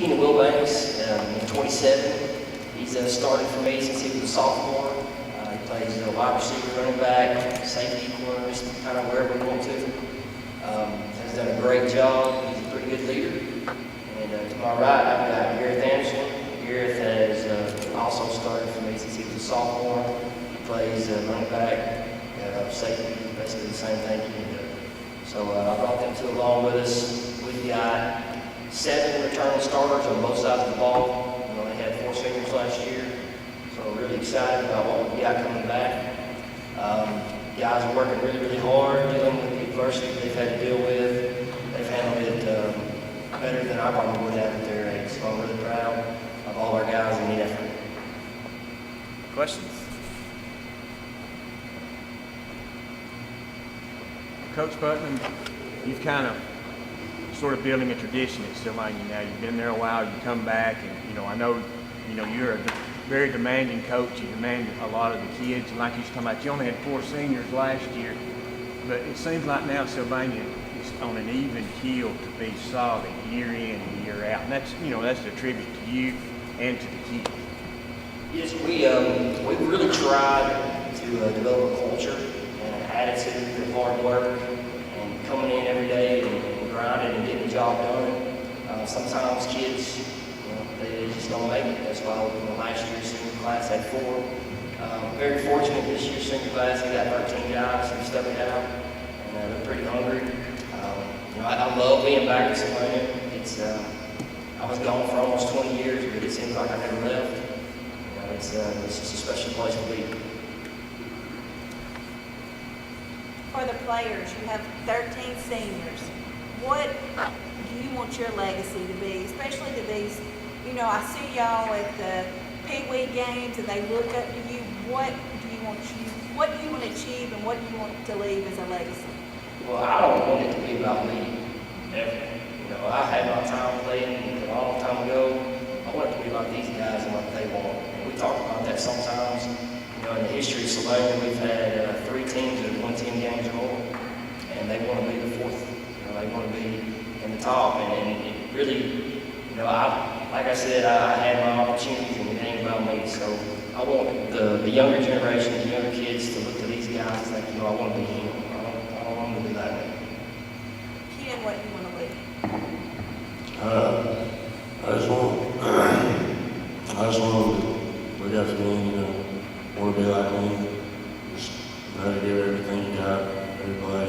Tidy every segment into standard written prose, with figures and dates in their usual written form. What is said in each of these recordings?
Keenan Wilbanks, 27. He's started for me since he was a sophomore. He plays wide receiver, running back, safety, corner, just kind of wherever we want to. Has done a great job. He's a pretty good leader. And to my right, I've got Gareth Anderson. Gareth has also started for me since he was a sophomore. He plays running back, safety, basically the same thing he can do. So I brought them two along with us. We've got 7 returning starters on both sides of the ball. We only had 4 seniors last year, so we're really excited about what we've got coming back. Guys are working really, really hard, dealing with the adversity they've had to deal with. They've handled it better than I probably would have at their age, so I'm really proud of all our guys in the effort. Questions? Coach Putnam, you've kind of sort of building a tradition at Sylvania now. You've been there a while, you come back, and I know you're a very demanding coach. You demand a lot of the kids, and like you was talking about, you only had 4 seniors last year, but it seems like now Sylvania is on an even keel to be solid year in and year out, and that's a tribute to you and to the kids. Yes, we really tried to develop a culture and an attitude of hard work and coming in every day and grinding and getting the job done. Sometimes kids, they just don't make it. That's why last year's senior class had 4. Very fortunate this year's senior class. We got 13 guys who stuck it out, and they're pretty hungry. I love being back in Sylvania. I was gone for almost 20 years, but it seems like I never left. It's just a special place to be. For the players, you have 13 seniors. What do you want your legacy to be, especially to these? I see y'all at the Pee Wee games, and they look up to you. What do you want to achieve, and what do you want to leave as a legacy? Well, I don't want it to be about me, ever. I had my time playing a long time ago. I want it to be about these guys and what they want. And we talk about that sometimes. In the history of Sylvania, we've had 3 teams that have won 10 games or more, and they want to be the 4th. They want to be in the top, and it really, like I said, I had my opportunities, and it ain't about me. So I want the younger generation, the younger kids, to look to these guys and think, I want to be him. I don't want them to be like me. Ken, what do you want to leave? I just want to look after me, want to be like me. Just know how to give everything you got, every play,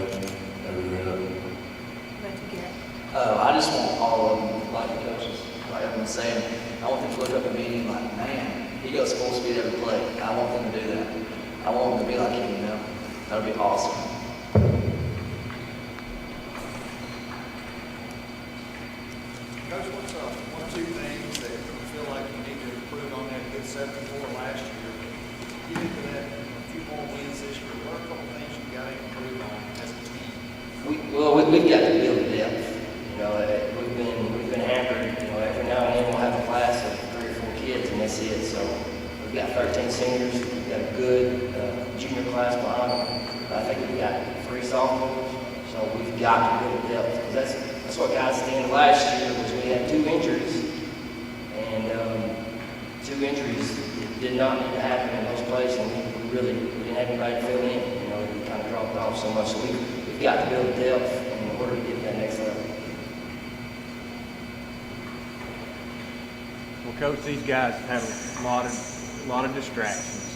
every rep. I just want all of them like the coaches. Like I've been saying, I want them to look up at me and like, man, he goes full speed every play. I want them to do that. I want them to be like him, That would be awesome. Coach, what's 1 or 2 things that you feel like you need to improve on that good 7-4 last year? Get into that a few more wins this year. What are a couple things you got to improve on as a team? We've got to build depth. We've been hampered. Every now and then we'll have a class of 3 or 4 kids, and that's it. So we've got 13 seniors. We've got a good junior class behind them. I think we've got 3 sophomores. So we've got to build depth, because that's what got us at the end of last year. Was we had 2 injuries, and 2 injuries did not need to happen in those places, and we didn't have anybody to fill in. We kind of dropped off so much. So we've got to build depth in order to get to that next level. Well, Coach, these guys have a lot of distractions.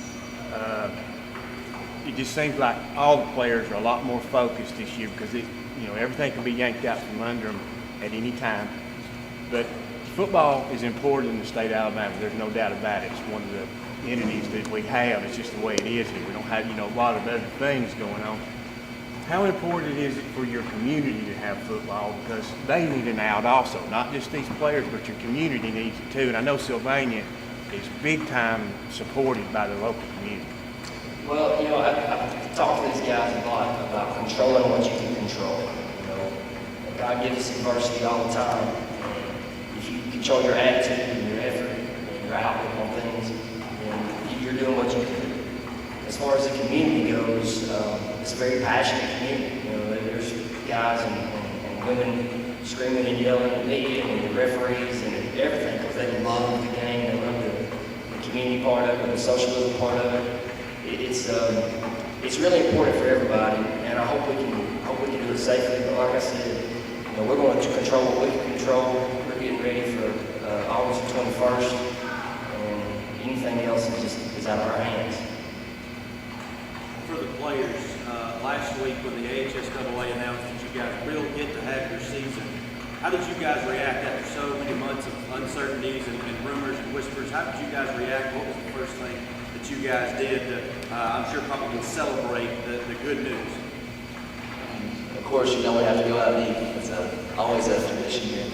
It just seems like all the players are a lot more focused this year, because everything can be yanked out from under them at any time. But football is important in the state of Alabama. There's no doubt about it. It's one of the entities that we have. It's just the way it is here. We don't have a lot of other things going on. How important is it for your community to have football? Because they need an out also, not just these players, but your community needs it too. And I know Sylvania is big time supported by the local community. Well, I've talked to these guys a lot about controlling what you can control. God gives us adversity all the time. And if you control your attitude and your effort and your outlook on things, then you're doing what you can do. As far as the community goes, it's a very passionate community. There's guys and women screaming and yelling at me and the referees and love the game, they love the community part of it, the socialism part of it. It's really important for everybody, and I hope we can do it safely. But like I said, we're going to control what we can control. We're getting ready for August 21st, and anything else is out of our hands. For the players, last week when the AHSAA announced that you guys will get to have your season, how did you guys react after so many months of uncertainties and rumors and whispers? How did you guys react? What was the first thing that you guys did to, I'm sure, probably celebrate the good news? Of course, we have to go out and eat. It's always a tradition here.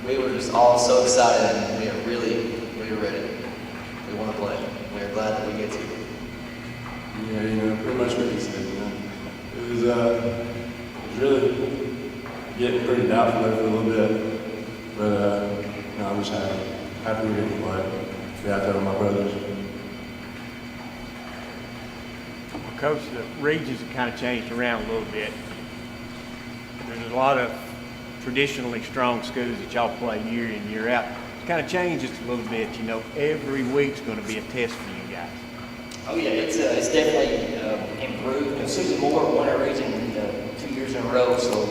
We were just all so excited, and we are really ready. We want to play. We are glad that we get to. Yeah, pretty much what you said. It was really getting pretty doubtful there for a little bit, but I'm just happy we get to play. Be out there with my brothers. Coach, the regions have kind of changed around a little bit. There's a lot of traditionally strong schools that y'all play year in, year out. It's kind of changed just a little bit. Every week's going to be a test for you guys. Oh yeah, it's definitely improved. Susan Moore won our region 2 years in a row, so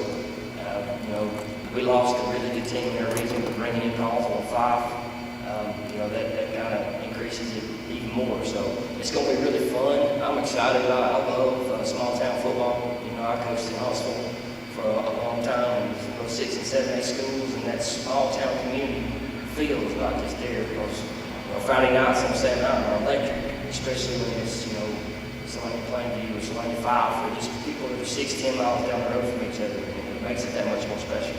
we lost a really good team in our region, but bringing in calls on 5, that kind of increases it even more. So it's going to be really fun. I'm excited about it. I love small town football. I coached in Huntsville for a long time, in 6 and 7A schools, and that small town community feel is not just there because Friday nights I'm saying are electric, especially when it's Sylvania Plainview or Sylvania 5, or just people that are 6-10 miles down the road from each other. It makes it that much more special.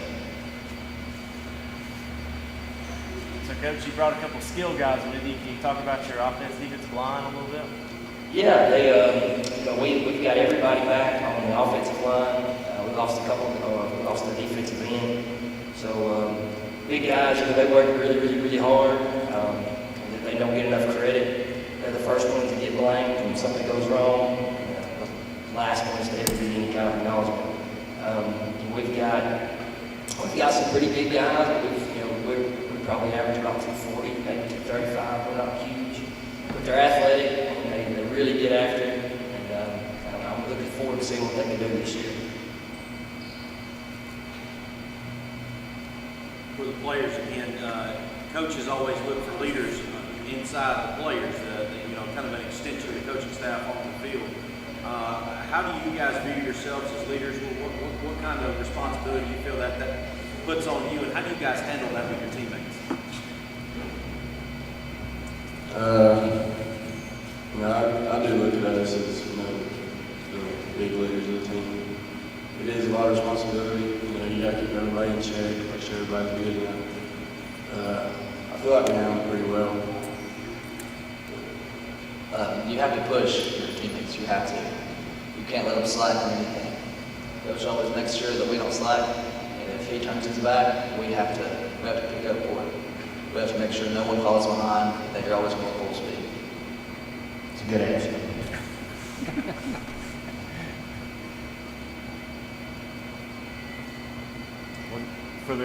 So, Coach, you brought a couple of skill guys with you. Can you talk about your offensive line a little bit? Yeah, we've got everybody back on the offensive line. We lost a couple. We lost the defensive end. So big guys, they work really hard. They don't get enough credit. They're the first ones to get blamed when something goes wrong. The last ones to ever get any kind of acknowledgement. We've got some pretty big guys. We probably average about 240, maybe 235. We're not huge, but they're athletic and they really get after it. And I'm looking forward to seeing what they can do this year. For the players, again, coaches always look for leaders inside the players, kind of an extension of the coaching staff on the field. How do you guys view yourselves as leaders? What kind of responsibility do you feel that puts on you, and how do you guys handle that with your teammates? I do look at us as the big leaders of the team. It is a lot of responsibility. You got to keep everybody in check, make sure everybody's good. I feel like we handle it pretty well. You have to push your teammates. You have to. You can't let them slack on anything. Coach always makes sure that we don't slack, and if he turns his back, we have to pick up for it. We have to make sure no one falls behind, that you're always going full speed. It's a good answer. For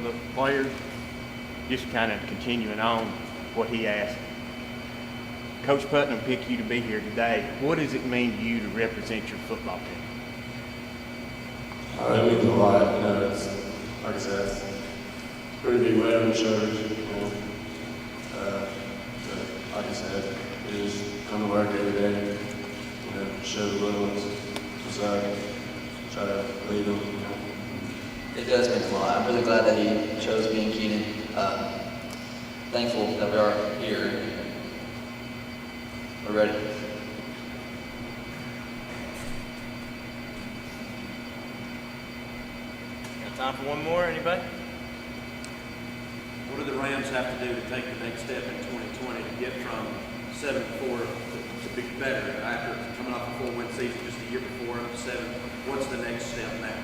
the players, just kind of continuing on what he asked. Coach Putnam picked you to be here today. What does it mean to you to represent your football team? It means a lot. It's like I said, it's a pretty big weight on the shoulders. But like I said, you just come to work every day. Show the little ones, just try to lead them. It does mean a lot. I'm really glad that he chose me and Keenan. Thankful that we are here. We're ready. Got time for one more? Anybody? What do the Rams have to do to take the next step in 2020 to get from 7-4 to be better? After coming off a 4-win season just the year before, up to 7, what's the next step now?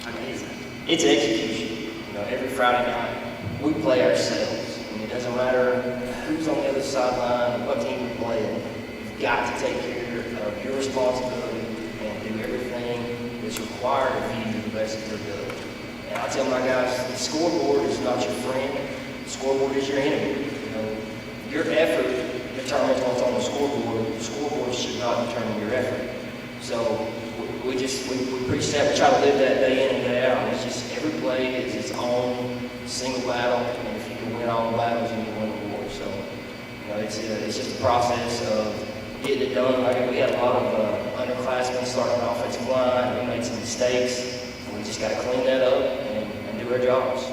How do you think? It's execution. Every Friday night we play ourselves. It doesn't matter who's on the other sideline, what team we're playing. You've got to take care of your responsibility and do everything that's required of you to the best of your ability. And I tell my guys, the scoreboard is not your friend. the scoreboard is your enemy. You know, your effort determines what's on the scoreboard. The scoreboard should not determine your effort. So we preach that, we try to live that day in and day out. It's just every play is its own single battle, and if you can win all the battles, you can win the war. So, you know, it's just a process of getting it done. Like we had a lot of underclassmen starting on offensive line. We made some mistakes, and we just got to clean that up and do our jobs.